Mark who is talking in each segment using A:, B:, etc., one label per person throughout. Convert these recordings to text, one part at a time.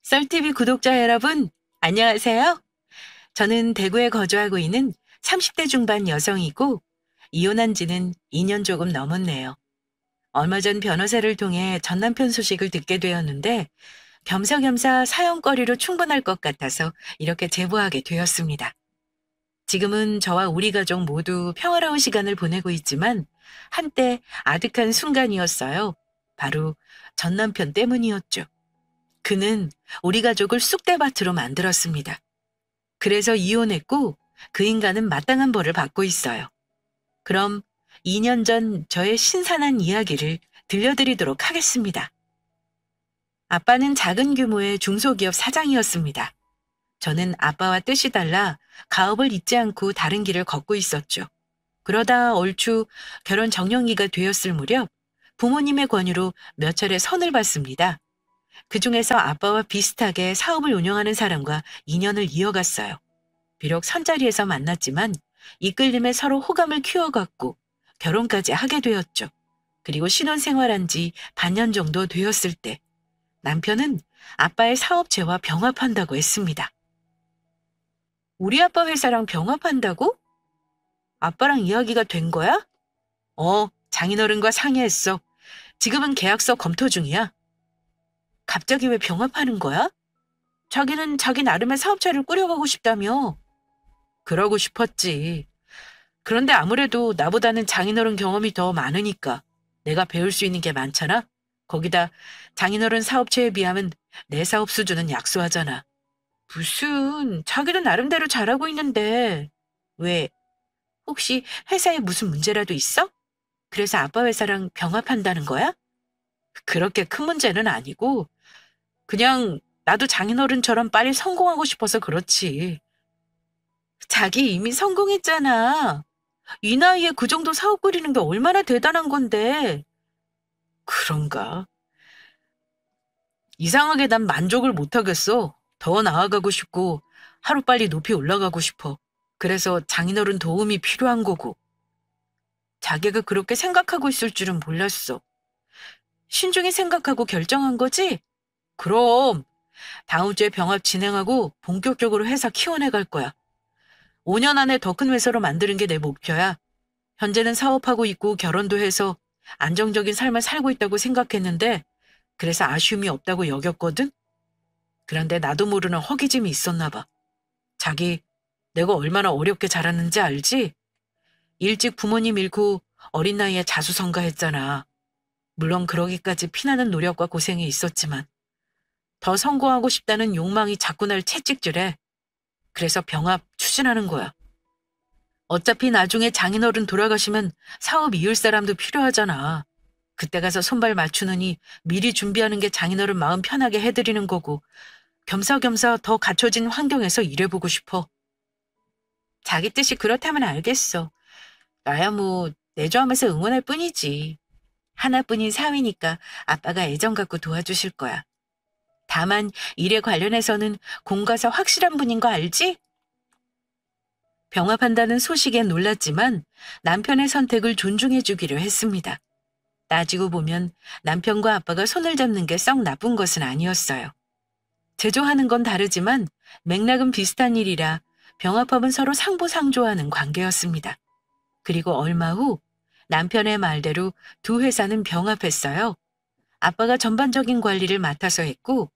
A: 썰TV 구독자 여러분, 안녕하세요. 저는 대구에 거주하고 있는 30대 중반 여성이고, 이혼한 지는 2년 조금 넘었네요. 얼마 전 변호사를 통해 전 남편 소식을 듣게 되었는데, 겸사겸사 사연거리로 충분할 것 같아서 이렇게 제보하게 되었습니다. 지금은 저와 우리 가족 모두 평화로운 시간을 보내고 있지만, 한때 아득한 순간이었어요. 바로 전 남편 때문이었죠. 그는 우리 가족을 쑥대밭으로 만들었습니다. 그래서 이혼했고 그 인간은 마땅한 벌을 받고 있어요. 그럼 2년 전 저의 신선한 이야기를 들려드리도록 하겠습니다. 아빠는 작은 규모의 중소기업 사장이었습니다. 저는 아빠와 뜻이 달라 가업을 잇지 않고 다른 길을 걷고 있었죠. 그러다 얼추 결혼 정년기가 되었을 무렵 부모님의 권유로 몇 차례 선을 봤습니다. 그중에서 아빠와 비슷하게 사업을 운영하는 사람과 인연을 이어갔어요. 비록 선자리에서 만났지만 이끌림에 서로 호감을 키워갔고 결혼까지 하게 되었죠. 그리고 신혼생활한 지 반년 정도 되었을 때 남편은 아빠의 사업체와 병합한다고 했습니다. 우리 아빠 회사랑 병합한다고? 아빠랑 이야기가 된 거야? 장인어른과 상의했어. 지금은 계약서 검토 중이야. 갑자기 왜 병합하는 거야? 자기는 자기 나름의 사업체를 꾸려가고 싶다며. 그러고 싶었지. 그런데 아무래도 나보다는 장인어른 경험이 더 많으니까 내가 배울 수 있는 게 많잖아. 거기다 장인어른 사업체에 비하면 내 사업 수준은 약소하잖아. 무슨, 자기도 나름대로 잘하고 있는데. 왜? 혹시 회사에 무슨 문제라도 있어? 그래서 아빠 회사랑 병합한다는 거야? 그렇게 큰 문제는 아니고 그냥 나도 장인어른처럼 빨리 성공하고 싶어서 그렇지. 자기 이미 성공했잖아. 이 나이에 그 정도 사업 꾸리는 게 얼마나 대단한 건데. 그런가? 이상하게 난 만족을 못하겠어. 더 나아가고 싶고 하루빨리 높이 올라가고 싶어. 그래서 장인어른 도움이 필요한 거고. 자기가 그렇게 생각하고 있을 줄은 몰랐어. 신중히 생각하고 결정한 거지? 그럼 다음 주에 병합 진행하고 본격적으로 회사 키워내갈 거야. 5년 안에 더 큰 회사로 만드는 게 내 목표야. 현재는 사업하고 있고 결혼도 해서 안정적인 삶을 살고 있다고 생각했는데 그래서 아쉬움이 없다고 여겼거든? 그런데 나도 모르는 허기짐이 있었나 봐. 자기, 내가 얼마나 어렵게 자랐는지 알지? 일찍 부모님 잃고 어린 나이에 자수성가했잖아. 물론 그러기까지 피나는 노력과 고생이 있었지만 더 성공하고 싶다는 욕망이 자꾸 날 채찍질해. 그래서 병합 추진하는 거야. 어차피 나중에 장인어른 돌아가시면 사업 이을 사람도 필요하잖아. 그때 가서 손발 맞추느니 미리 준비하는 게 장인어른 마음 편하게 해드리는 거고 겸사겸사 더 갖춰진 환경에서 일해보고 싶어. 자기 뜻이 그렇다면 알겠어. 나야 뭐 내조하면서 응원할 뿐이지. 하나뿐인 사위니까 아빠가 애정 갖고 도와주실 거야. 다만 일에 관련해서는 공과사 확실한 분인 거 알지? 병합한다는 소식에 놀랐지만 남편의 선택을 존중해 주기로 했습니다. 따지고 보면 남편과 아빠가 손을 잡는 게 썩 나쁜 것은 아니었어요. 제조하는 건 다르지만 맥락은 비슷한 일이라 병합하면 서로 상부상조하는 관계였습니다. 그리고 얼마 후 남편의 말대로 두 회사는 병합했어요. 아빠가 전반적인 관리를 맡아서 했고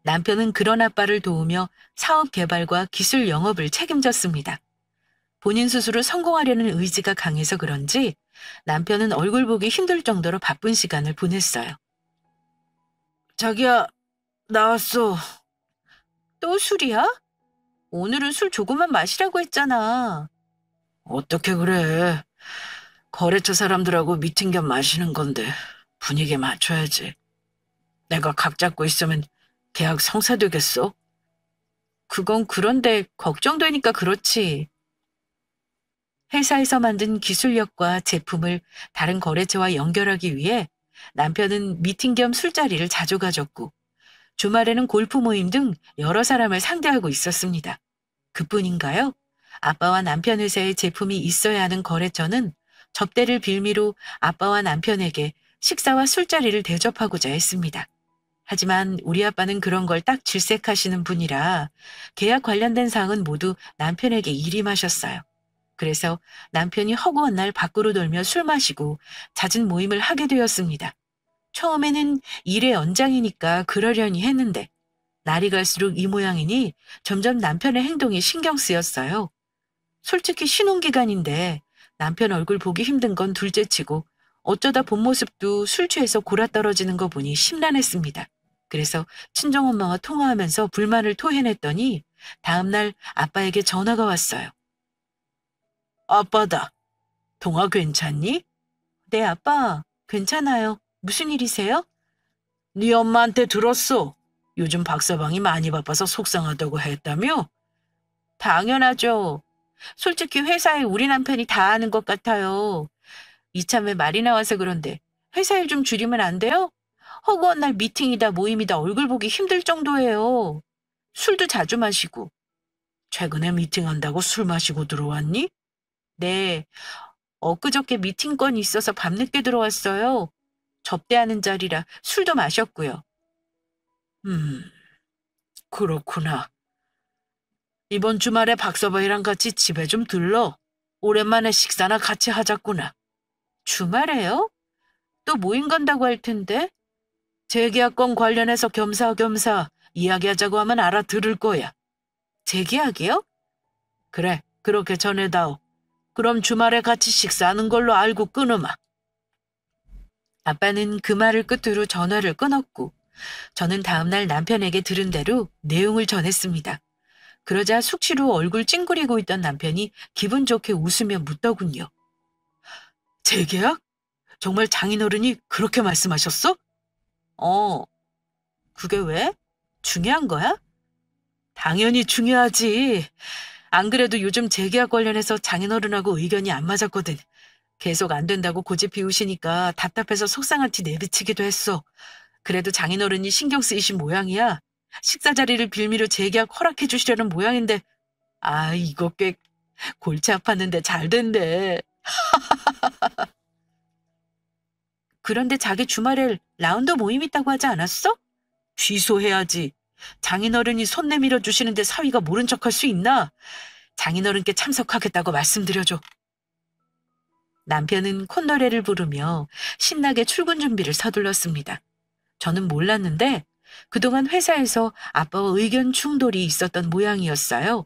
A: 남편은 그런 아빠를 도우며 사업 개발과 기술 영업을 책임졌습니다. 본인 스스로 성공하려는 의지가 강해서 그런지 남편은 얼굴 보기 힘들 정도로 바쁜 시간을 보냈어요. 자기야, 나왔어. 또 술이야? 오늘은 술 조금만 마시라고 했잖아. 어떻게 그래. 거래처 사람들하고 미팅 겸 마시는 건데 분위기 맞춰야지. 내가 각 잡고 있으면 계약 성사되겠어? 그건 그런데 걱정되니까 그렇지. 회사에서 만든 기술력과 제품을 다른 거래처와 연결하기 위해 남편은 미팅 겸 술자리를 자주 가졌고 주말에는 골프 모임 등 여러 사람을 상대하고 있었습니다. 그뿐인가요? 아빠와 남편 회사의 제품이 있어야 하는 거래처는 접대를 빌미로 아빠와 남편에게 식사와 술자리를 대접하고자 했습니다. 하지만 우리 아빠는 그런 걸 딱 질색하시는 분이라 계약 관련된 사항은 모두 남편에게 일임하셨어요. 그래서 남편이 허구한 날 밖으로 놀며 술 마시고 잦은 모임을 하게 되었습니다. 처음에는 일의 연장이니까 그러려니 했는데 날이 갈수록 이 모양이니 점점 남편의 행동이 신경 쓰였어요. 솔직히 신혼기간인데 남편 얼굴 보기 힘든 건 둘째치고 어쩌다 본 모습도 술 취해서 골아떨어지는 거 보니 심란했습니다. 그래서 친정엄마와 통화하면서 불만을 토해냈더니 다음날 아빠에게 전화가 왔어요. 아빠다. 통화 괜찮니? 네, 아빠. 괜찮아요. 무슨 일이세요? 네 엄마한테 들었어. 요즘 박서방이 많이 바빠서 속상하다고 했다며? 당연하죠. 솔직히 회사에 우리 남편이 다 아는 것 같아요. 이참에 말이 나와서 그런데 회사 일 좀 줄이면 안 돼요? 허구한 날 미팅이다 모임이다 얼굴 보기 힘들 정도예요. 술도 자주 마시고. 최근에 미팅한다고 술 마시고 들어왔니? 네, 엊그저께 미팅 건이 있어서 밤늦게 들어왔어요. 접대하는 자리라 술도 마셨고요. 음, 그렇구나. 이번 주말에 박서방이랑 같이 집에 좀 들러. 오랜만에 식사나 같이 하자꾸나. 주말에요? 또 모임 간다고 할 텐데. 재계약건 관련해서 겸사겸사 이야기하자고 하면 알아들을 거야. 재계약이요? 그래, 그렇게 전해다오. 그럼 주말에 같이 식사하는 걸로 알고 끊으마. 아빠는 그 말을 끝으로 전화를 끊었고 저는 다음날 남편에게 들은 대로 내용을 전했습니다. 그러자 숙취로 얼굴 찡그리고 있던 남편이 기분 좋게 웃으며 묻더군요. 재계약? 정말 장인어른이 그렇게 말씀하셨어? 그게 왜? 중요한 거야? 당연히 중요하지. 안 그래도 요즘 재계약 관련해서 장인어른하고 의견이 안 맞았거든. 계속 안 된다고 고집 피우시니까 답답해서 속상한 티 내비치기도 했어. 그래도 장인어른이 신경 쓰이신 모양이야. 식사 자리를 빌미로 재계약 허락해 주시려는 모양인데 이거 꽤 골치 아팠는데 잘 된대. 그런데 자기 주말에 라운드 모임 있다고 하지 않았어? 취소해야지. 장인어른이 손 내밀어 주시는데 사위가 모른 척할 수 있나? 장인어른께 참석하겠다고 말씀드려줘. 남편은 콧노래를 부르며 신나게 출근 준비를 서둘렀습니다. 저는 몰랐는데 그동안 회사에서 아빠와 의견 충돌이 있었던 모양이었어요.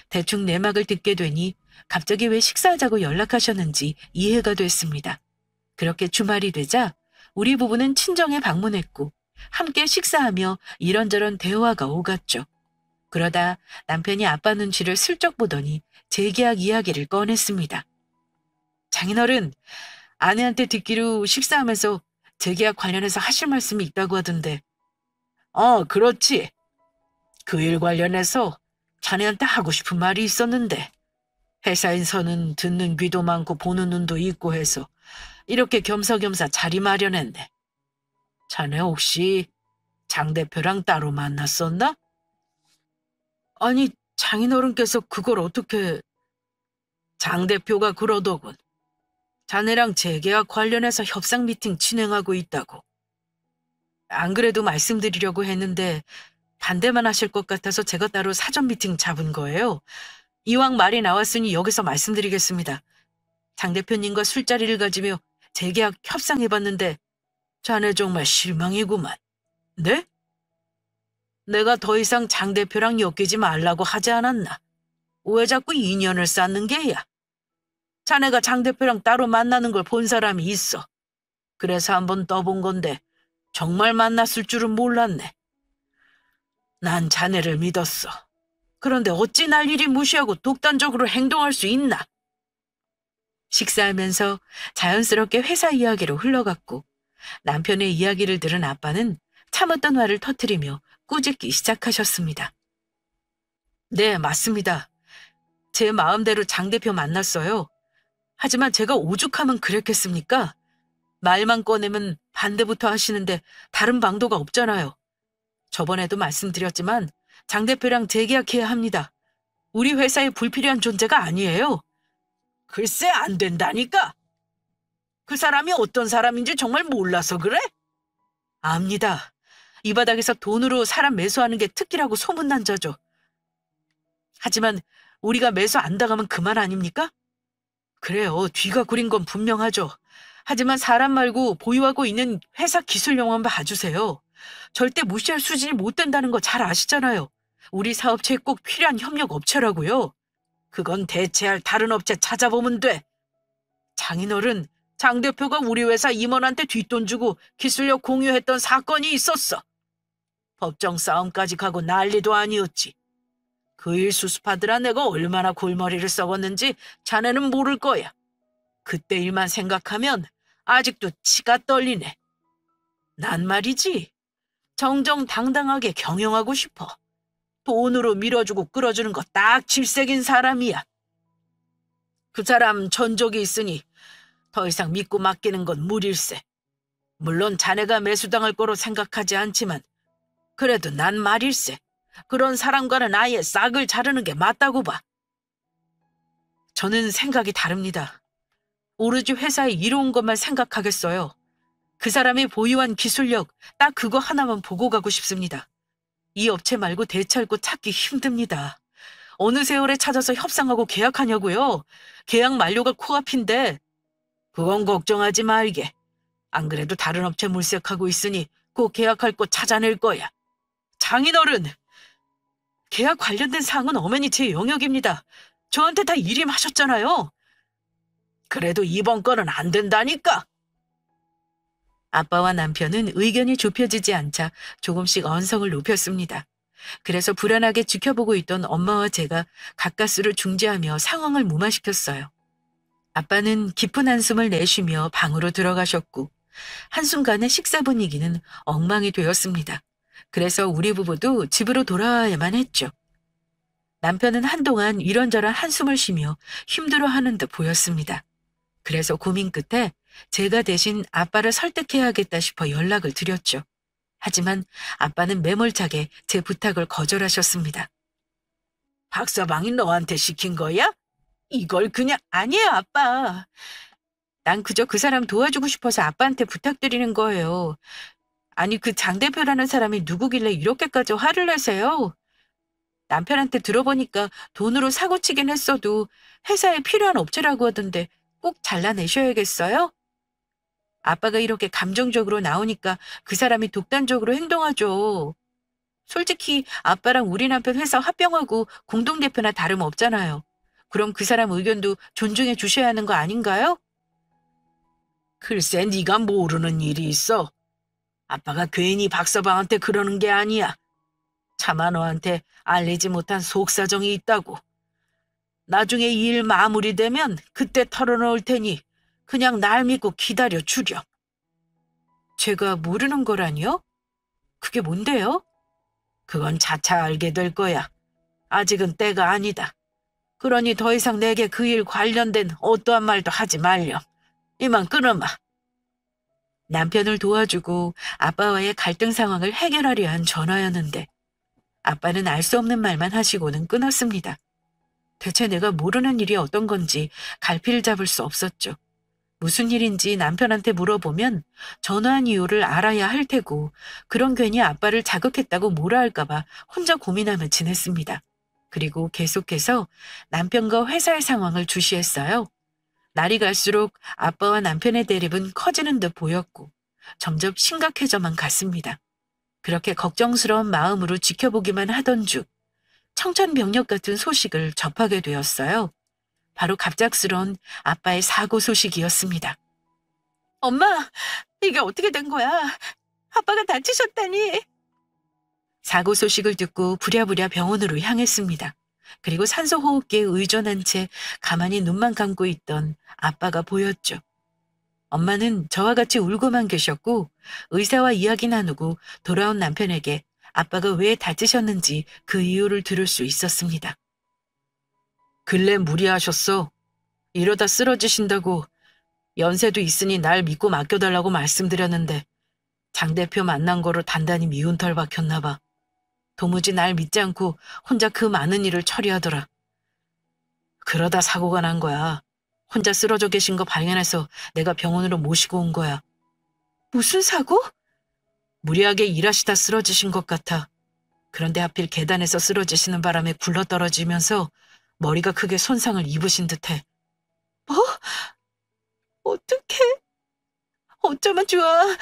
A: 대충 내막을 듣게 되니 갑자기 왜 식사하자고 연락하셨는지 이해가 됐습니다. 그렇게 주말이 되자 우리 부부는 친정에 방문했고 함께 식사하며 이런저런 대화가 오갔죠. 그러다 남편이 아빠 눈치를 슬쩍 보더니 재계약 이야기를 꺼냈습니다. 장인어른, 아내한테 듣기로 식사하면서 재계약 관련해서 하실 말씀이 있다고 하던데. 그렇지. 그 일 관련해서 자네한테 하고 싶은 말이 있었는데 회사에서는 듣는 귀도 많고 보는 눈도 있고 해서 이렇게 겸사겸사 자리 마련했네. 자네 혹시 장 대표랑 따로 만났었나? 아니, 장인어른께서 그걸 어떻게... 장 대표가 그러더군. 자네랑 재계약 관련해서 협상 미팅 진행하고 있다고. 안 그래도 말씀드리려고 했는데 반대만 하실 것 같아서 제가 따로 사전 미팅 잡은 거예요. 이왕 말이 나왔으니 여기서 말씀드리겠습니다. 장 대표님과 술자리를 가지며 재계약 협상해봤는데 자네 정말 실망이구만. 네? 내가 더 이상 장 대표랑 엮이지 말라고 하지 않았나? 왜 자꾸 인연을 쌓는 게야? 자네가 장 대표랑 따로 만나는 걸 본 사람이 있어. 그래서 한번 떠본 건데 정말 만났을 줄은 몰랐네. 난 자네를 믿었어. 그런데 어찌 날 이리 무시하고 독단적으로 행동할 수 있나? 식사하면서 자연스럽게 회사 이야기로 흘러갔고 남편의 이야기를 들은 아빠는 참았던 화를 터뜨리며 꾸짖기 시작하셨습니다. 네, 맞습니다. 제 마음대로 장 대표 만났어요. 하지만 제가 오죽하면 그랬겠습니까? 말만 꺼내면 반대부터 하시는데 다른 방도가 없잖아요. 저번에도 말씀드렸지만 장 대표랑 재계약해야 합니다. 우리 회사에 불필요한 존재가 아니에요. 글쎄 안 된다니까. 그 사람이 어떤 사람인지 정말 몰라서 그래? 압니다. 이 바닥에서 돈으로 사람 매수하는 게 특기라고 소문난 자죠. 하지만 우리가 매수 안 당하면 그만 아닙니까? 그래요. 뒤가 구린 건 분명하죠. 하지만 사람 말고 보유하고 있는 회사 기술력만 봐주세요. 절대 무시할 수준이 못 된다는 거 잘 아시잖아요. 우리 사업체에 꼭 필요한 협력 업체라고요. 그건 대체할 다른 업체 찾아보면 돼. 장인어른, 장 대표가 우리 회사 임원한테 뒷돈 주고 기술력 공유했던 사건이 있었어. 법정 싸움까지 가고 난리도 아니었지. 그 일 수습하느라 내가 얼마나 골머리를 썩었는지 자네는 모를 거야. 그때 일만 생각하면 아직도 치가 떨리네. 난 말이지. 정정당당하게 경영하고 싶어. 돈으로 밀어주고 끌어주는 거 딱 질색인 사람이야. 그 사람 전적이 있으니 더 이상 믿고 맡기는 건 무릴세. 물론 자네가 매수당할 거로 생각하지 않지만 그래도 난 말일세. 그런 사람과는 아예 싹을 자르는 게 맞다고 봐. 저는 생각이 다릅니다. 오로지 회사에 이로운 것만 생각하겠어요. 그 사람이 보유한 기술력 딱 그거 하나만 보고 가고 싶습니다. 이 업체 말고 대체할 곳 찾기 힘듭니다. 어느 세월에 찾아서 협상하고 계약하냐고요. 계약 만료가 코앞인데. 그건 걱정하지 말게. 안 그래도 다른 업체 물색하고 있으니 꼭 계약할 곳 찾아낼 거야. 장인어른! 계약 관련된 사항은 엄연히 제 영역입니다. 저한테 다 일임하셨잖아요. 그래도 이번 건은 안 된다니까. 아빠와 남편은 의견이 좁혀지지 않자 조금씩 언성을 높였습니다. 그래서 불안하게 지켜보고 있던 엄마와 제가 가까스를 중재하며 상황을 무마시켰어요. 아빠는 깊은 한숨을 내쉬며 방으로 들어가셨고 한순간에 식사 분위기는 엉망이 되었습니다. 그래서 우리 부부도 집으로 돌아와야만 했죠. 남편은 한동안 이런저런 한숨을 쉬며 힘들어하는 듯 보였습니다. 그래서 고민 끝에 제가 대신 아빠를 설득해야겠다 싶어 연락을 드렸죠. 하지만 아빠는 매몰차게 제 부탁을 거절하셨습니다. 박서방이 너한테 시킨 거야? 이걸 그냥... 아니에요, 아빠. 난 그저 그 사람 도와주고 싶어서 아빠한테 부탁드리는 거예요. 아니, 그 장 대표라는 사람이 누구길래 이렇게까지 화를 내세요? 남편한테 들어보니까 돈으로 사고치긴 했어도 회사에 필요한 업체라고 하던데 꼭 잘라내셔야겠어요? 아빠가 이렇게 감정적으로 나오니까 그 사람이 독단적으로 행동하죠. 솔직히 아빠랑 우리 남편 회사 합병하고 공동대표나 다름없잖아요. 그럼 그 사람 의견도 존중해 주셔야 하는 거 아닌가요? 글쎄, 네가 모르는 일이 있어. 아빠가 괜히 박서방한테 그러는 게 아니야. 차마 너한테 알리지 못한 속사정이 있다고. 나중에 이 일 마무리되면 그때 털어놓을 테니 그냥 날 믿고 기다려 주렴. 제가 모르는 거라니요? 그게 뭔데요? 그건 차차 알게 될 거야. 아직은 때가 아니다. 그러니 더 이상 내게 그 일 관련된 어떠한 말도 하지 말렴. 이만 끊어마. 남편을 도와주고 아빠와의 갈등 상황을 해결하려 한 전화였는데 아빠는 알 수 없는 말만 하시고는 끊었습니다. 대체 내가 모르는 일이 어떤 건지 갈피를 잡을 수 없었죠. 무슨 일인지 남편한테 물어보면 전화한 이유를 알아야 할 테고 그런 괜히 아빠를 자극했다고 뭐라 할까봐 혼자 고민하며 지냈습니다. 그리고 계속해서 남편과 회사의 상황을 주시했어요. 날이 갈수록 아빠와 남편의 대립은 커지는 듯 보였고 점점 심각해져만 갔습니다. 그렇게 걱정스러운 마음으로 지켜보기만 하던 중 청천벽력 같은 소식을 접하게 되었어요. 바로 갑작스러운 아빠의 사고 소식이었습니다. 엄마, 이게 어떻게 된 거야? 아빠가 다치셨다니. 사고 소식을 듣고 부랴부랴 병원으로 향했습니다. 그리고 산소호흡기에 의존한 채 가만히 눈만 감고 있던 아빠가 보였죠. 엄마는 저와 같이 울고만 계셨고 의사와 이야기 나누고 돌아온 남편에게 아빠가 왜 다치셨는지 그 이유를 들을 수 있었습니다. 근래 무리하셨어. 이러다 쓰러지신다고 연세도 있으니 날 믿고 맡겨달라고 말씀드렸는데 장 대표 만난 거로 단단히 미운 털 박혔나 봐. 도무지 날 믿지 않고 혼자 그 많은 일을 처리하더라. 그러다 사고가 난 거야. 혼자 쓰러져 계신 거 발견해서 내가 병원으로 모시고 온 거야. 무슨 사고? 무리하게 일하시다 쓰러지신 것 같아. 그런데 하필 계단에서 쓰러지시는 바람에 굴러떨어지면서 머리가 크게 손상을 입으신 듯해. 뭐? 어떡해? 어쩌면 좋아.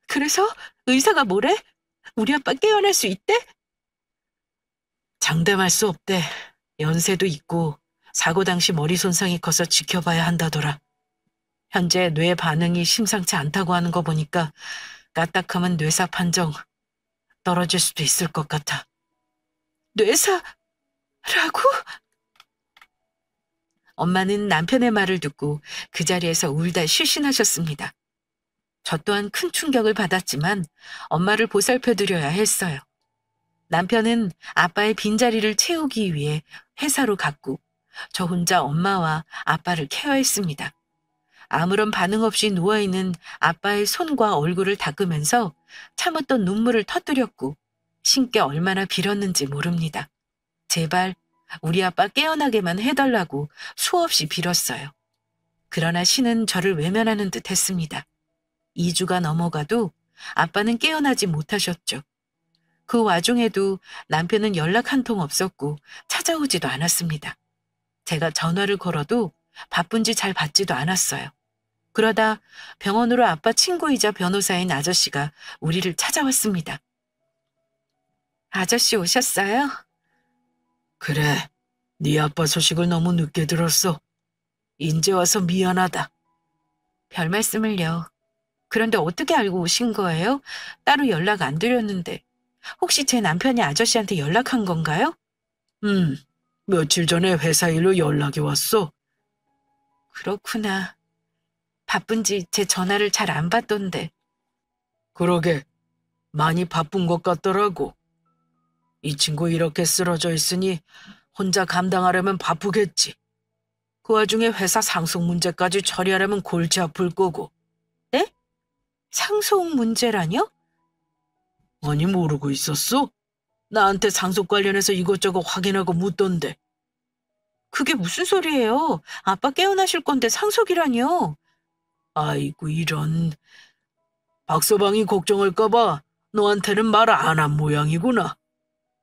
A: 그래서 의사가 뭐래? 우리 아빠 깨어날 수 있대? 장담할 수 없대. 연세도 있고 사고 당시 머리 손상이 커서 지켜봐야 한다더라. 현재 뇌 반응이 심상치 않다고 하는 거 보니까 까딱하면 뇌사 판정 떨어질 수도 있을 것 같아. 뇌사라고? 엄마는 남편의 말을 듣고 그 자리에서 울다 실신하셨습니다. 저 또한 큰 충격을 받았지만 엄마를 보살펴드려야 했어요. 남편은 아빠의 빈자리를 채우기 위해 회사로 갔고 저 혼자 엄마와 아빠를 케어했습니다. 아무런 반응 없이 누워있는 아빠의 손과 얼굴을 닦으면서 참았던 눈물을 터뜨렸고 신께 얼마나 빌었는지 모릅니다. 제발 우리 아빠 깨어나게만 해달라고 수없이 빌었어요. 그러나 신은 저를 외면하는 듯 했습니다. 2주가 넘어가도 아빠는 깨어나지 못하셨죠. 그 와중에도 남편은 연락 한 통 없었고 찾아오지도 않았습니다. 제가 전화를 걸어도 바쁜지 잘 받지도 않았어요. 그러다 병원으로 아빠 친구이자 변호사인 아저씨가 우리를 찾아왔습니다. 아저씨 오셨어요? 그래, 네 아빠 소식을 너무 늦게 들었어. 인제 와서 미안하다. 별 말씀을요. 그런데 어떻게 알고 오신 거예요? 따로 연락 안 드렸는데. 혹시 제 남편이 아저씨한테 연락한 건가요? 며칠 전에 회사 일로 연락이 왔어. 그렇구나. 바쁜지 제 전화를 잘 안 받던데. 그러게, 많이 바쁜 것 같더라고. 이 친구 이렇게 쓰러져 있으니 혼자 감당하려면 바쁘겠지. 그 와중에 회사 상속 문제까지 처리하려면 골치 아플 거고. 네? 상속 문제라뇨? 아니, 모르고 있었어? 나한테 상속 관련해서 이것저것 확인하고 묻던데. 그게 무슨 소리예요? 아빠 깨어나실 건데 상속이라뇨? 아이고, 이런. 박서방이 걱정할까봐 너한테는 말 안 한 모양이구나.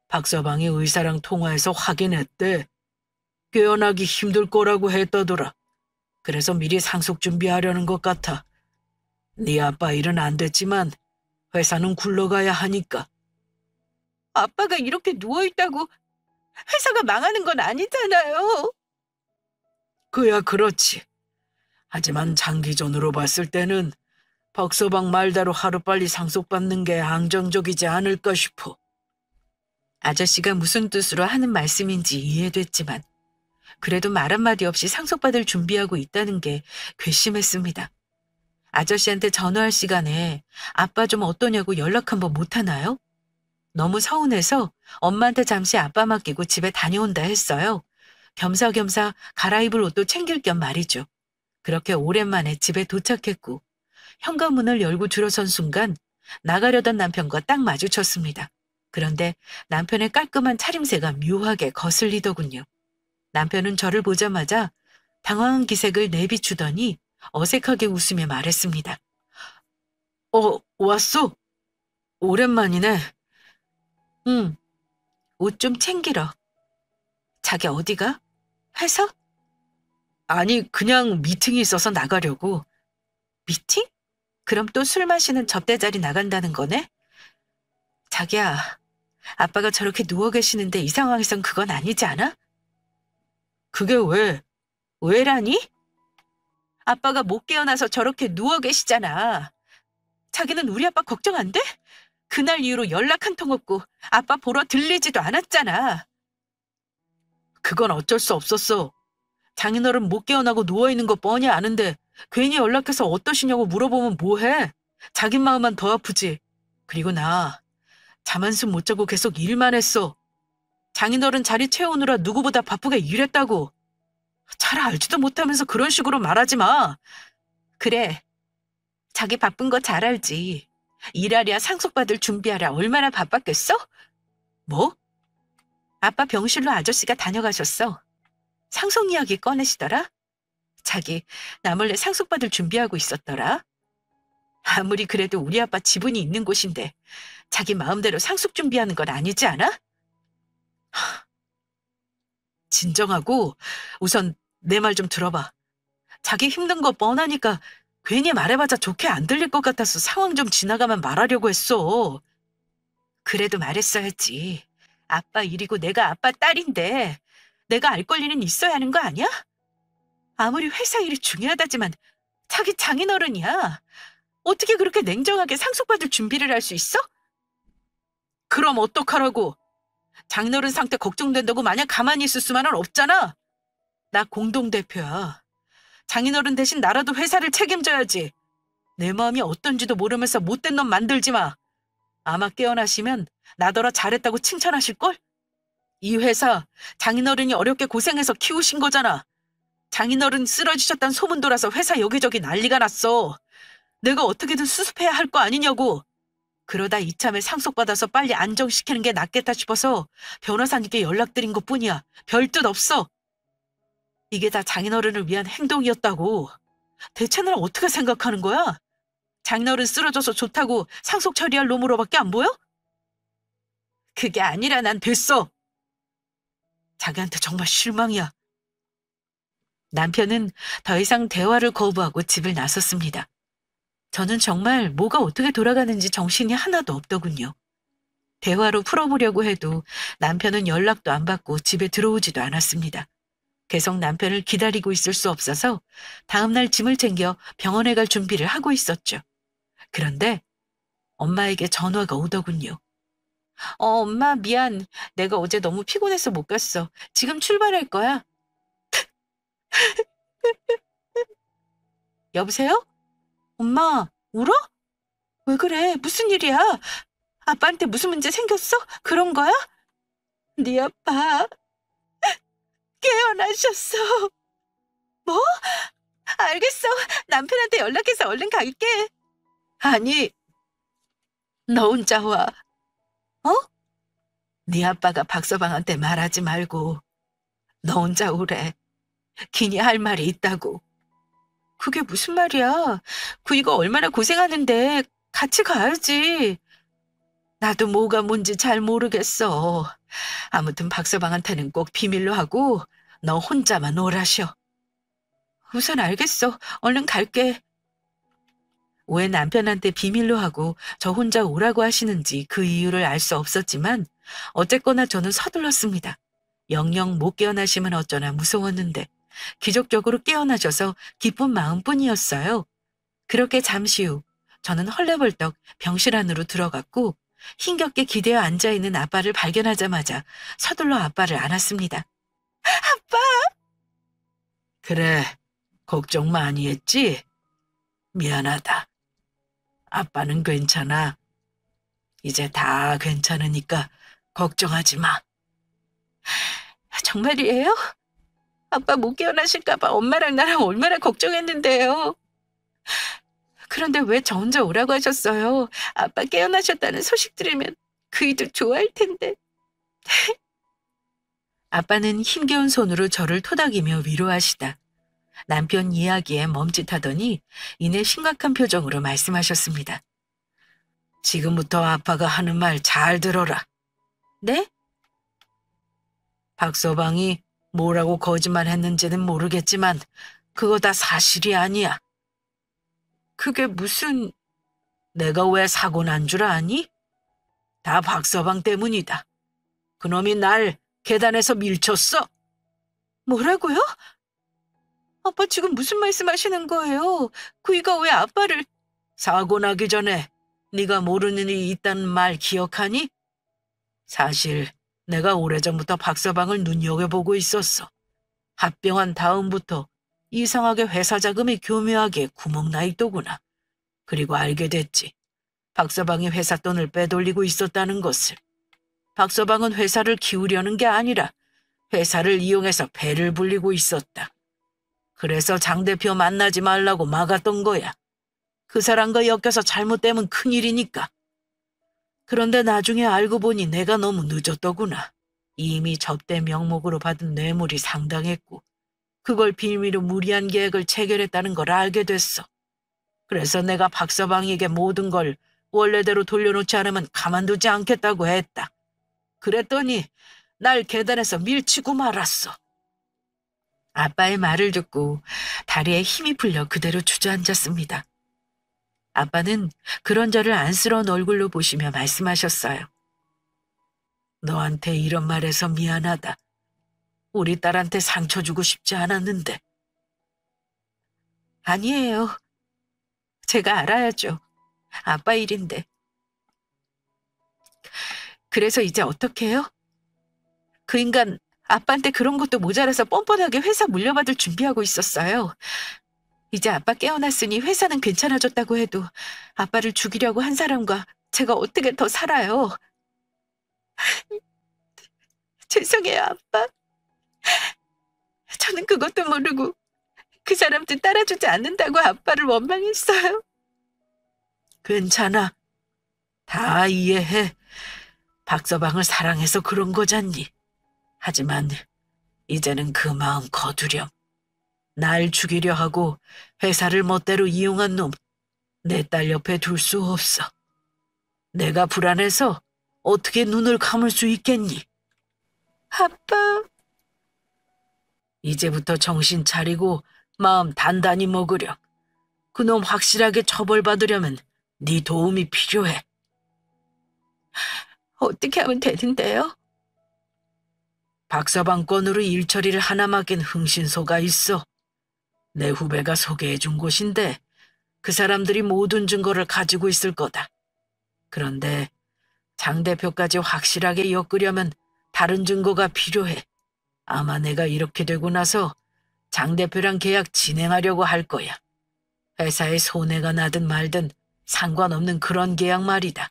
A: 박서방이 의사랑 통화해서 확인했대. 깨어나기 힘들 거라고 했다더라. 그래서 미리 상속 준비하려는 것 같아. 네 아빠 일은 안 됐지만 회사는 굴러가야 하니까. 아빠가 이렇게 누워있다고 회사가 망하는 건 아니잖아요. 그야 그렇지. 하지만 장기전으로 봤을 때는 박서방 말대로 하루빨리 상속받는 게 안정적이지 않을까 싶어. 아저씨가 무슨 뜻으로 하는 말씀인지 이해됐지만 그래도 말 한마디 없이 상속받을 준비하고 있다는 게 괘씸했습니다. 아저씨한테 전화할 시간에 아빠 좀 어떠냐고 연락 한번 못하나요? 너무 서운해서 엄마한테 잠시 아빠 맡기고 집에 다녀온다 했어요. 겸사겸사 갈아입을 옷도 챙길 겸 말이죠. 그렇게 오랜만에 집에 도착했고 현관문을 열고 들어선 순간 나가려던 남편과 딱 마주쳤습니다. 그런데 남편의 깔끔한 차림새가 묘하게 거슬리더군요. 남편은 저를 보자마자 당황한 기색을 내비추더니 어색하게 웃으며 말했습니다. 왔어? 오랜만이네. 응, 옷 좀 챙기러. 자기 어디가? 회사? 아니, 그냥 미팅이 있어서 나가려고. 미팅? 그럼 또 술 마시는 접대 자리 나간다는 거네? 자기야, 아빠가 저렇게 누워 계시는데 이 상황에선 그건 아니지 않아? 그게 왜? 왜라니? 아빠가 못 깨어나서 저렇게 누워 계시잖아. 자기는 우리 아빠 걱정 안 돼? 그날 이후로 연락 한 통 없고 아빠 보러 들리지도 않았잖아. 그건 어쩔 수 없었어. 장인어른 못 깨어나고 누워있는 거 뻔히 아는데 괜히 연락해서 어떠시냐고 물어보면 뭐해? 자기 마음만 더 아프지. 그리고 나 잠 한숨 못 자고 계속 일만 했어. 장인어른 자리 채우느라 누구보다 바쁘게 일했다고. 잘 알지도 못하면서 그런 식으로 말하지 마. 그래, 자기 바쁜 거 잘 알지. 일하랴 상속받을 준비하랴 얼마나 바빴겠어? 뭐? 아빠 병실로 아저씨가 다녀가셨어. 상속 이야기 꺼내시더라? 자기 나 몰래 상속받을 준비하고 있었더라. 아무리 그래도 우리 아빠 지분이 있는 곳인데 자기 마음대로 상속 준비하는 건 아니지 않아? 진정하고 우선 내 말 좀 들어봐. 자기 힘든 거 뻔하니까 괜히 말해봤자 좋게 안 들릴 것 같아서 상황 좀 지나가면 말하려고 했어. 그래도 말했어야지. 아빠 일이고 내가 아빠 딸인데 내가 알 권리는 있어야 하는 거 아니야? 아무리 회사 일이 중요하다지만 자기 장인어른이야. 어떻게 그렇게 냉정하게 상속받을 준비를 할 수 있어? 그럼 어떡하라고? 장인어른 상태 걱정된다고 마냥 가만히 있을 수만은 없잖아. 나 공동대표야. 장인어른 대신 나라도 회사를 책임져야지. 내 마음이 어떤지도 모르면서 못된 놈 만들지 마. 아마 깨어나시면 나더러 잘했다고 칭찬하실걸? 이 회사 장인어른이 어렵게 고생해서 키우신 거잖아. 장인어른 쓰러지셨단 소문 돌아서 회사 여기저기 난리가 났어. 내가 어떻게든 수습해야 할 거 아니냐고. 그러다 이참에 상속받아서 빨리 안정시키는 게 낫겠다 싶어서 변호사님께 연락드린 것뿐이야. 별 뜻 없어. 이게 다 장인어른을 위한 행동이었다고. 대체 날 어떻게 생각하는 거야? 장인어른 쓰러져서 좋다고 상속 처리할 놈으로밖에 안 보여? 그게 아니라 난 됐어. 자기한테 정말 실망이야. 남편은 더 이상 대화를 거부하고 집을 나섰습니다. 저는 정말 뭐가 어떻게 돌아가는지 정신이 하나도 없더군요. 대화로 풀어보려고 해도 남편은 연락도 안 받고 집에 들어오지도 않았습니다. 계속 남편을 기다리고 있을 수 없어서 다음날 짐을 챙겨 병원에 갈 준비를 하고 있었죠. 그런데 엄마에게 전화가 오더군요. 엄마 미안. 내가 어제 너무 피곤해서 못 갔어. 지금 출발할 거야. 여보세요? 엄마, 울어? 왜 그래? 무슨 일이야? 아빠한테 무슨 문제 생겼어? 그런 거야? 네 아빠 깨어나셨어. 뭐? 알겠어. 남편한테 연락해서 얼른 갈게. 아니, 너 혼자 와. 어? 네 아빠가 박서방한테 말하지 말고 너 혼자 오래. 기니 할 말이 있다고. 그게 무슨 말이야? 구이가 얼마나 고생하는데 같이 가야지. 나도 뭐가 뭔지 잘 모르겠어. 아무튼 박서방한테는 꼭 비밀로 하고 너 혼자만 오라셔. 우선 알겠어. 얼른 갈게. 왜 남편한테 비밀로 하고 저 혼자 오라고 하시는지 그 이유를 알 수 없었지만 어쨌거나 저는 서둘렀습니다. 영영 못 깨어나시면 어쩌나 무서웠는데 기적적으로 깨어나셔서 기쁜 마음뿐이었어요. 그렇게 잠시 후 저는 헐레벌떡 병실 안으로 들어갔고 힘겹게 기대어 앉아있는 아빠를 발견하자마자 서둘러 아빠를 안았습니다. 아빠! 그래, 걱정 많이 했지? 미안하다. 아빠는 괜찮아. 이제 다 괜찮으니까 걱정하지 마. 정말이에요? 아빠 못 깨어나실까봐 엄마랑 나랑 얼마나 걱정했는데요. 그런데 왜 저 혼자 오라고 하셨어요? 아빠 깨어나셨다는 소식 들으면 그이도 좋아할 텐데. 아빠는 힘겨운 손으로 저를 토닥이며 위로하시다 남편 이야기에 멈칫하더니 이내 심각한 표정으로 말씀하셨습니다. 지금부터 아빠가 하는 말 잘 들어라. 네? 박서방이 뭐라고 거짓말했는지는 모르겠지만 그거 다 사실이 아니야. 그게 무슨... 내가 왜 사고 난 줄 아니? 다 박서방 때문이다. 그놈이 날 계단에서 밀쳤어. 뭐라고요? 아빠 지금 무슨 말씀하시는 거예요? 그이가 왜 아빠를... 사고 나기 전에 네가 모르는 일이 있다는 말 기억하니? 사실 내가 오래전부터 박서방을 눈여겨보고 있었어. 합병한 다음부터 이상하게 회사 자금이 교묘하게 구멍나 있더구나. 그리고 알게 됐지. 박서방이 회사 돈을 빼돌리고 있었다는 것을. 박서방은 회사를 키우려는 게 아니라 회사를 이용해서 배를 불리고 있었다. 그래서 장 대표 만나지 말라고 막았던 거야. 그 사람과 엮여서 잘못되면 큰일이니까. 그런데 나중에 알고 보니 내가 너무 늦었더구나. 이미 접대 명목으로 받은 뇌물이 상당했고 그걸 빌미로 무리한 계획을 체결했다는 걸 알게 됐어. 그래서 내가 박서방에게 모든 걸 원래대로 돌려놓지 않으면 가만두지 않겠다고 했다. 그랬더니 날 계단에서 밀치고 말았어. 아빠의 말을 듣고 다리에 힘이 풀려 그대로 주저앉았습니다. 아빠는 그런 저를 안쓰러운 얼굴로 보시며 말씀하셨어요. 너한테 이런 말해서 미안하다. 우리 딸한테 상처 주고 싶지 않았는데. 아니에요. 제가 알아야죠. 아빠 일인데. 그래서 이제 어떻게 해요? 그 인간 아빠한테 그런 것도 모자라서 뻔뻔하게 회사 물려받을 준비하고 있었어요. 이제 아빠 깨어났으니 회사는 괜찮아졌다고 해도 아빠를 죽이려고 한 사람과 제가 어떻게 더 살아요? 죄송해요, 아빠. 저는 그것도 모르고 그 사람 뜻 따라주지 않는다고 아빠를 원망했어요. 괜찮아. 다 이해해. 박서방을 사랑해서 그런 거잖니. 하지만 이제는 그 마음 거두렴. 날 죽이려 하고 회사를 멋대로 이용한 놈, 내 딸 옆에 둘 수 없어. 내가 불안해서 어떻게 눈을 감을 수 있겠니? 아빠. 이제부터 정신 차리고 마음 단단히 먹으렴. 그놈 확실하게 처벌받으려면 네 도움이 필요해. 어떻게 하면 되는데요? 박서방 건으로 일 처리를 하나 맡긴 흥신소가 있어. 내 후배가 소개해준 곳인데 그 사람들이 모든 증거를 가지고 있을 거다. 그런데 장 대표까지 확실하게 엮으려면 다른 증거가 필요해. 아마 내가 이렇게 되고 나서 장 대표랑 계약 진행하려고 할 거야. 회사에 손해가 나든 말든 상관없는 그런 계약 말이다.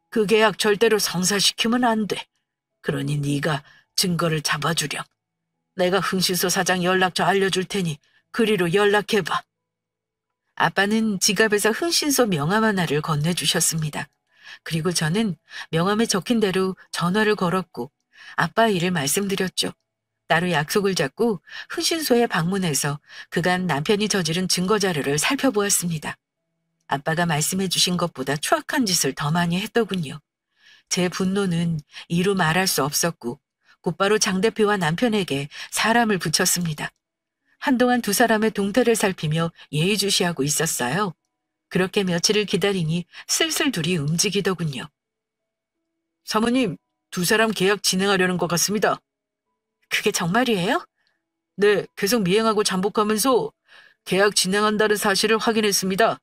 A: 그 계약 절대로 성사시키면 안 돼. 그러니 네가 증거를 잡아주렴. 내가 흥신소 사장 연락처 알려줄 테니 그리로 연락해봐. 아빠는 지갑에서 흥신소 명함 하나를 건네주셨습니다. 그리고 저는 명함에 적힌 대로 전화를 걸었고 아빠 일을 말씀드렸죠. 따로 약속을 잡고 흥신소에 방문해서 그간 남편이 저지른 증거자료를 살펴보았습니다. 아빠가 말씀해 주신 것보다 추악한 짓을 더 많이 했더군요. 제 분노는 이루 말할 수 없었고 곧바로 장 대표와 남편에게 사람을 붙였습니다. 한동안 두 사람의 동태를 살피며 예의주시하고 있었어요. 그렇게 며칠을 기다리니 슬슬 둘이 움직이더군요. 사모님, 두 사람 계약 진행하려는 것 같습니다. 그게 정말이에요? 네, 계속 미행하고 잠복하면서 계약 진행한다는 사실을 확인했습니다.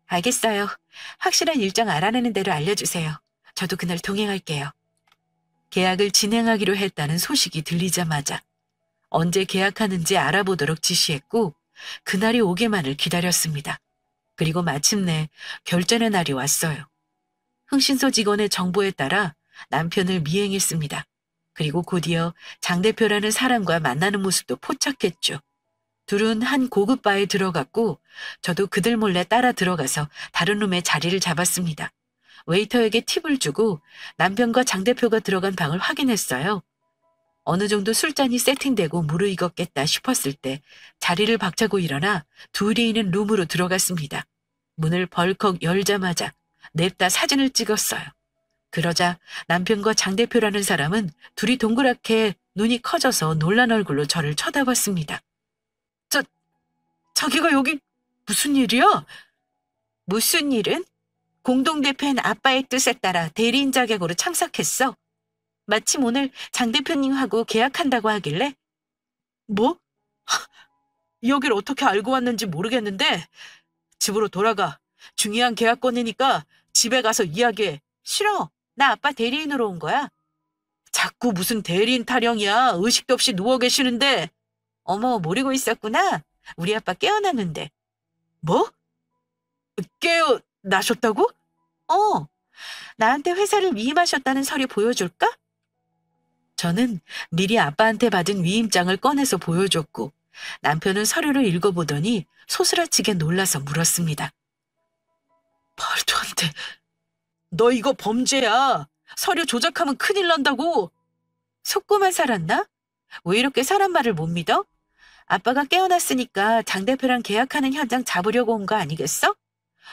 A: 알겠어요. 확실한 일정 알아내는 대로 알려주세요. 저도 그날 동행할게요. 계약을 진행하기로 했다는 소식이 들리자마자 언제 계약하는지 알아보도록 지시했고 그날이 오기만을 기다렸습니다. 그리고 마침내 결전의 날이 왔어요. 흥신소 직원의 정보에 따라 남편을 미행했습니다. 그리고 곧이어 장 대표라는 사람과 만나는 모습도 포착했죠. 둘은 한 고급 바에 들어갔고 저도 그들 몰래 따라 들어가서 다른 룸에 자리를 잡았습니다. 웨이터에게 팁을 주고 남편과 장 대표가 들어간 방을 확인했어요. 어느 정도 술잔이 세팅되고 무르익었겠다 싶었을 때 자리를 박차고 일어나 둘이 있는 룸으로 들어갔습니다. 문을 벌컥 열자마자 냅다 사진을 찍었어요. 그러자 남편과 장 대표라는 사람은 둘이 동그랗게 눈이 커져서 놀란 얼굴로 저를 쳐다봤습니다. 자기가 여기 무슨 일이야? 무슨 일은? 공동대표인 아빠의 뜻에 따라 대리인 자격으로 참석했어. 마침 오늘 장 대표님하고 계약한다고 하길래. 뭐? 여길 어떻게 알고 왔는지 모르겠는데 집으로 돌아가. 중요한 계약건이니까 집에 가서 이야기해. 싫어. 나 아빠 대리인으로 온 거야. 자꾸 무슨 대리인 타령이야. 의식도 없이 누워 계시는데. 어머, 모르고 있었구나. 우리 아빠 깨어났는데. 뭐? 깨어나셨다고? 나한테 회사를 위임하셨다는 서류 보여줄까? 저는 미리 아빠한테 받은 위임장을 꺼내서 보여줬고 남편은 서류를 읽어보더니 소스라치게 놀라서 물었습니다. 말도 안 돼. 너 이거 범죄야. 서류 조작하면 큰일 난다고. 속고만 살았나? 왜 이렇게 사람 말을 못 믿어? 아빠가 깨어났으니까 장 대표랑 계약하는 현장 잡으려고 온 거 아니겠어?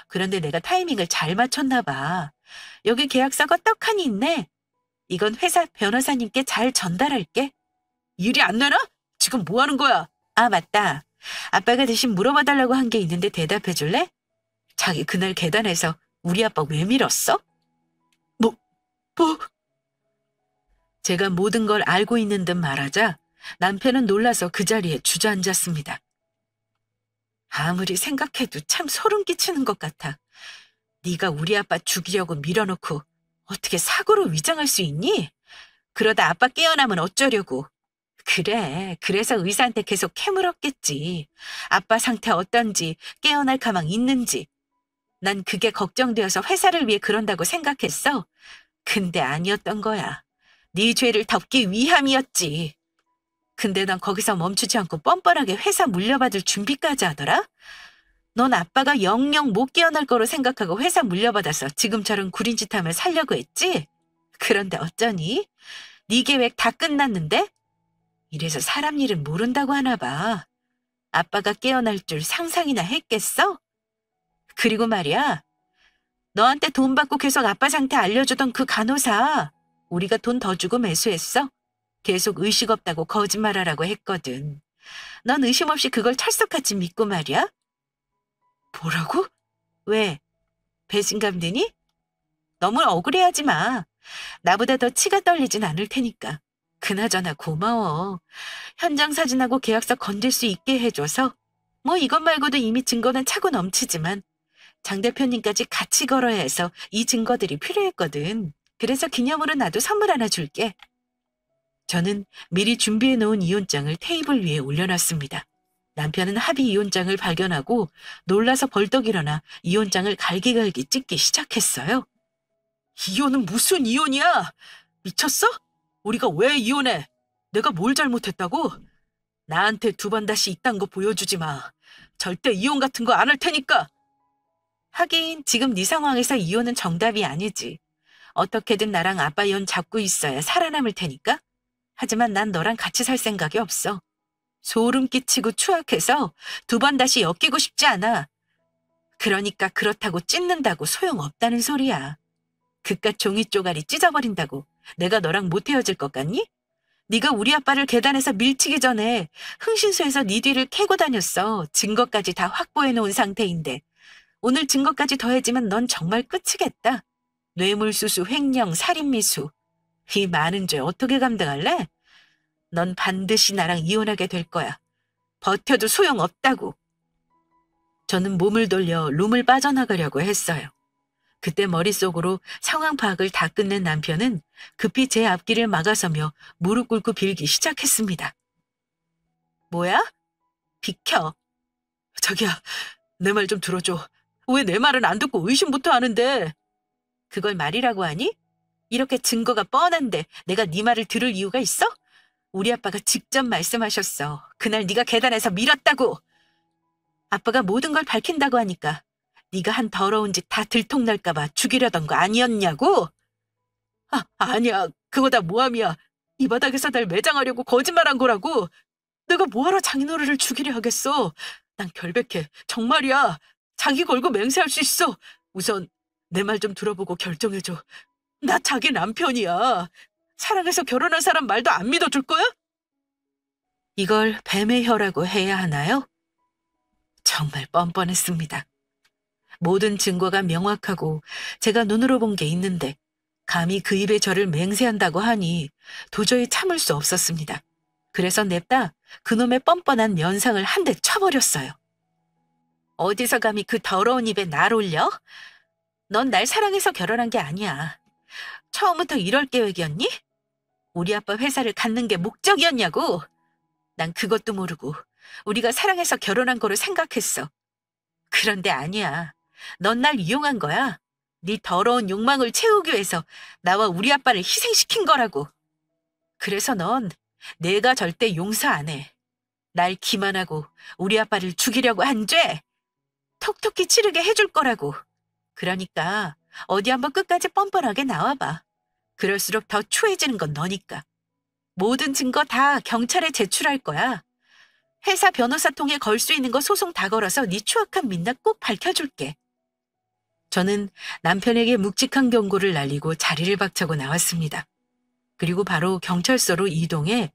A: 그런데 내가 타이밍을 잘 맞췄나 봐. 여기 계약서가 떡하니 있네. 이건 회사 변호사님께 잘 전달할게. 일이 안 되나? 지금 뭐 하는 거야? 아, 맞다. 아빠가 대신 물어봐 달라고 한 게 있는데 대답해 줄래? 자기 그날 계단에서 우리 아빠 왜 밀었어? 뭐, 뭐? 제가 모든 걸 알고 있는 듯 말하자 남편은 놀라서 그 자리에 주저앉았습니다. 아무리 생각해도 참 소름 끼치는 것 같아. 네가 우리 아빠 죽이려고 밀어놓고 어떻게 사고로 위장할 수 있니? 그러다 아빠 깨어나면 어쩌려고. 그래, 그래서 의사한테 계속 캐물었겠지. 아빠 상태 어떤지, 깨어날 가망 있는지. 난 그게 걱정되어서 회사를 위해 그런다고 생각했어. 근데 아니었던 거야. 네 죄를 덮기 위함이었지. 근데 넌 거기서 멈추지 않고 뻔뻔하게 회사 물려받을 준비까지 하더라? 넌 아빠가 영영 못 깨어날 거로 생각하고 회사 물려받아서 지금처럼 구린 짓 하며 살려고 했지? 그런데 어쩌니? 네 계획 다 끝났는데? 이래서 사람 일은 모른다고 하나 봐. 아빠가 깨어날 줄 상상이나 했겠어? 그리고 말이야, 너한테 돈 받고 계속 아빠 상태 알려주던 그 간호사, 우리가 돈 더 주고 매수했어. 계속 의식 없다고 거짓말하라고 했거든. 넌 의심 없이 그걸 철석같이 믿고 말이야? 뭐라고? 왜? 배신감 드니? 너무 억울해하지 마. 나보다 더 치가 떨리진 않을 테니까. 그나저나 고마워. 현장 사진하고 계약서 건질 수 있게 해줘서. 뭐 이것 말고도 이미 증거는 차고 넘치지만 장 대표님까지 같이 걸어야 해서 이 증거들이 필요했거든. 그래서 기념으로 나도 선물 하나 줄게. 저는 미리 준비해 놓은 이혼장을 테이블 위에 올려놨습니다. 남편은 합의 이혼장을 발견하고 놀라서 벌떡 일어나 이혼장을 갈기갈기 찢기 시작했어요. 이혼은 무슨 이혼이야? 미쳤어? 우리가 왜 이혼해? 내가 뭘 잘못했다고? 나한테 두 번 다시 이딴 거 보여주지 마. 절대 이혼 같은 거 안 할 테니까. 하긴 지금 네 상황에서 이혼은 정답이 아니지. 어떻게든 나랑 아빠 연 잡고 있어야 살아남을 테니까. 하지만 난 너랑 같이 살 생각이 없어. 소름 끼치고 추악해서 두 번 다시 엮이고 싶지 않아. 그러니까 그렇다고 찢는다고 소용없다는 소리야. 그깟 종이 쪼가리 찢어버린다고 내가 너랑 못 헤어질 것 같니? 네가 우리 아빠를 계단에서 밀치기 전에 흥신소에서 네 뒤를 캐고 다녔어. 증거까지 다 확보해놓은 상태인데 오늘 증거까지 더해지면 넌 정말 끝이겠다. 뇌물수수, 횡령, 살인미수. 이 많은 죄 어떻게 감당할래? 넌 반드시 나랑 이혼하게 될 거야. 버텨도 소용없다고. 저는 몸을 돌려 룸을 빠져나가려고 했어요. 그때 머릿속으로 상황 파악을 다 끝낸 남편은 급히 제 앞길을 막아서며 무릎 꿇고 빌기 시작했습니다. 뭐야? 비켜. 자기야, 내 말 좀 들어줘. 왜 내 말은 안 듣고 의심부터 하는데? 그걸 말이라고 하니? 이렇게 증거가 뻔한데 내가 네 말을 들을 이유가 있어? 우리 아빠가 직접 말씀하셨어. 그날 네가 계단에서 밀었다고. 아빠가 모든 걸 밝힌다고 하니까 네가 한 더러운 짓 다 들통날까 봐 죽이려던 거 아니었냐고? 아니야. 그거 다 모함이야. 이 바닥에서 날 매장하려고 거짓말한 거라고. 내가 뭐하러 장인어른을 죽이려 하겠어. 난 결백해. 정말이야. 자기 걸고 맹세할 수 있어. 우선 내 말 좀 들어보고 결정해줘. 나 자기 남편이야. 사랑해서 결혼한 사람 말도 안 믿어줄 거야? 이걸 뱀의 혀라고 해야 하나요? 정말 뻔뻔했습니다. 모든 증거가 명확하고 제가 눈으로 본 게 있는데 감히 그 입에 저를 맹세한다고 하니 도저히 참을 수 없었습니다. 그래서 냅다 그놈의 뻔뻔한 면상을 한 대 쳐버렸어요. 어디서 감히 그 더러운 입에 날 올려? 넌 날 사랑해서 결혼한 게 아니야. 처음부터 이럴 계획이었니? 우리 아빠 회사를 갖는 게 목적이었냐고? 난 그것도 모르고 우리가 사랑해서 결혼한 거로 생각했어. 그런데 아니야. 넌 날 이용한 거야. 네 더러운 욕망을 채우기 위해서 나와 우리 아빠를 희생시킨 거라고. 그래서 넌 내가 절대 용서 안 해. 날 기만하고 우리 아빠를 죽이려고 한 죄 톡톡히 치르게 해줄 거라고. 그러니까 어디 한번 끝까지 뻔뻔하게 나와봐. 그럴수록 더 추해지는 건 너니까. 모든 증거 다 경찰에 제출할 거야. 회사 변호사 통해 걸 수 있는 거 소송 다 걸어서 네 추악한 민낯 꼭 밝혀줄게. 저는 남편에게 묵직한 경고를 날리고 자리를 박차고 나왔습니다. 그리고 바로 경찰서로 이동해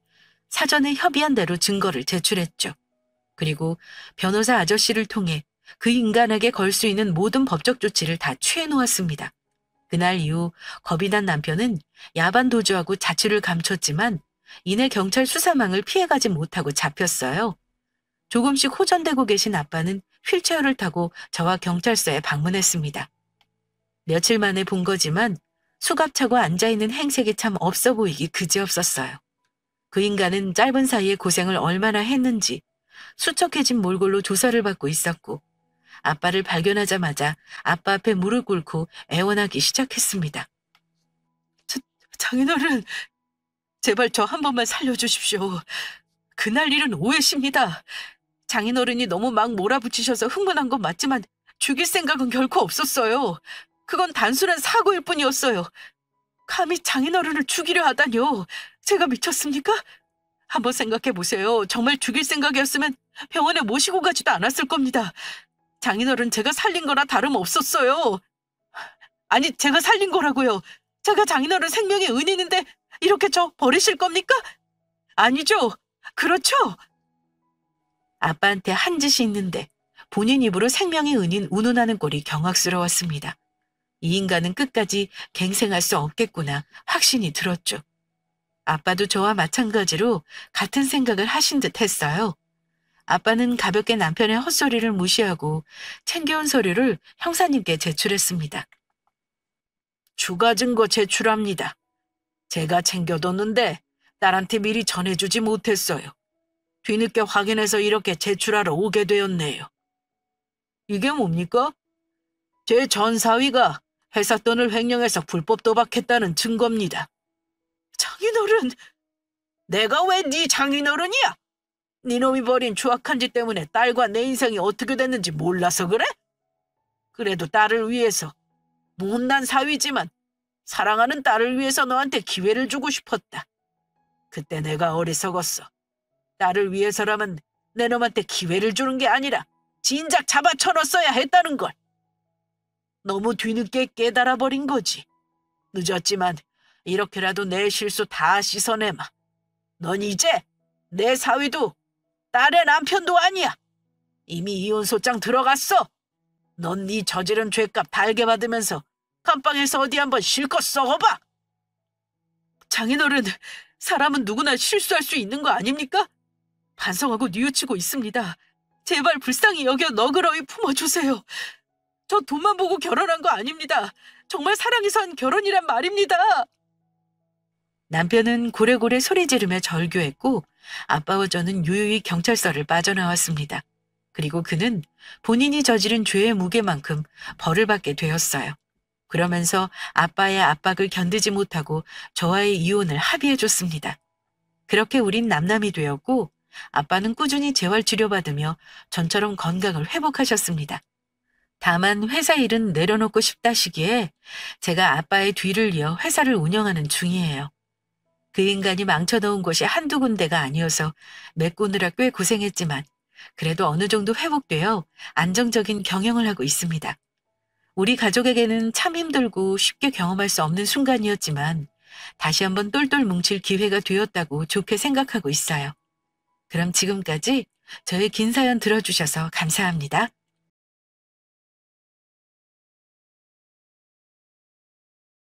A: 사전에 협의한 대로 증거를 제출했죠. 그리고 변호사 아저씨를 통해 그 인간에게 걸 수 있는 모든 법적 조치를 다 취해 놓았습니다. 그날 이후 겁이 난 남편은 야반 도주하고 자취를 감췄지만 이내 경찰 수사망을 피해가지 못하고 잡혔어요. 조금씩 호전되고 계신 아빠는 휠체어를 타고 저와 경찰서에 방문했습니다. 며칠 만에 본 거지만 수갑차고 앉아있는 행색이 참 없어 보이기 그지없었어요. 그 인간은 짧은 사이에 고생을 얼마나 했는지 수척해진 몰골로 조사를 받고 있었고 아빠를 발견하자마자 아빠 앞에 무릎 꿇고 애원하기 시작했습니다. 장인어른, 제발 저 한 번만 살려주십시오. 그날 일은 오해십니다. 장인어른이 너무 막 몰아붙이셔서 흥분한 건 맞지만 죽일 생각은 결코 없었어요. 그건 단순한 사고일 뿐이었어요. 감히 장인어른을 죽이려 하다뇨. 제가 미쳤습니까? 한번 생각해 보세요. 정말 죽일 생각이었으면 병원에 모시고 가지도 않았을 겁니다. 장인어른 제가 살린 거나 다름없었어요. 아니, 제가 살린 거라고요. 제가 장인어른 생명의 은인인데 이렇게 저 버리실 겁니까? 아니죠. 그렇죠. 아빠한테 한 짓이 있는데 본인 입으로 생명의 은인 운운하는 꼴이 경악스러웠습니다. 이 인간은 끝까지 갱생할 수 없겠구나 확신이 들었죠. 아빠도 저와 마찬가지로 같은 생각을 하신 듯 했어요. 아빠는 가볍게 남편의 헛소리를 무시하고 챙겨온 서류를 형사님께 제출했습니다. 추가 증거 제출합니다. 제가 챙겨뒀는데 딸한테 미리 전해주지 못했어요. 뒤늦게 확인해서 이렇게 제출하러 오게 되었네요. 이게 뭡니까? 제 전 사위가 회사 돈을 횡령해서 불법 도박했다는 증거입니다. 장인어른! 내가 왜 네 장인어른이야? 네 놈이 벌인 추악한 짓 때문에 딸과 내 인생이 어떻게 됐는지 몰라서 그래? 그래도 딸을 위해서, 못난 사위지만 사랑하는 딸을 위해서 너한테 기회를 주고 싶었다. 그때 내가 어리석었어. 딸을 위해서라면 내 놈한테 기회를 주는 게 아니라 진작 잡아쳐놨어야 했다는 걸. 너무 뒤늦게 깨달아버린 거지. 늦었지만 이렇게라도 내 실수 다 씻어내마. 넌 이제 내 사위도 딸의 남편도 아니야. 이미 이혼소장 들어갔어. 넌 네 저지른 죄값 달게 받으면서 감방에서 어디 한번 실컷 썩어봐. 장인어른, 사람은 누구나 실수할 수 있는 거 아닙니까? 반성하고 뉘우치고 있습니다. 제발 불쌍히 여겨 너그러이 품어주세요. 저 돈만 보고 결혼한 거 아닙니다. 정말 사랑해서 한 결혼이란 말입니다. 남편은 고래고래 소리 지르며 절규했고 아빠와 저는 유유히 경찰서를 빠져나왔습니다. 그리고 그는 본인이 저지른 죄의 무게만큼 벌을 받게 되었어요. 그러면서 아빠의 압박을 견디지 못하고 저와의 이혼을 합의해줬습니다. 그렇게 우린 남남이 되었고 아빠는 꾸준히 재활 치료받으며 전처럼 건강을 회복하셨습니다. 다만 회사 일은 내려놓고 싶다 시기에 제가 아빠의 뒤를 이어 회사를 운영하는 중이에요. 그 인간이 망쳐놓은 곳이 한두 군데가 아니어서 메꾸느라 꽤 고생했지만 그래도 어느 정도 회복되어 안정적인 경영을 하고 있습니다. 우리 가족에게는 참 힘들고 쉽게 경험할 수 없는 순간이었지만 다시 한번 똘똘 뭉칠 기회가 되었다고 좋게 생각하고 있어요. 그럼 지금까지 저의 긴 사연 들어주셔서 감사합니다.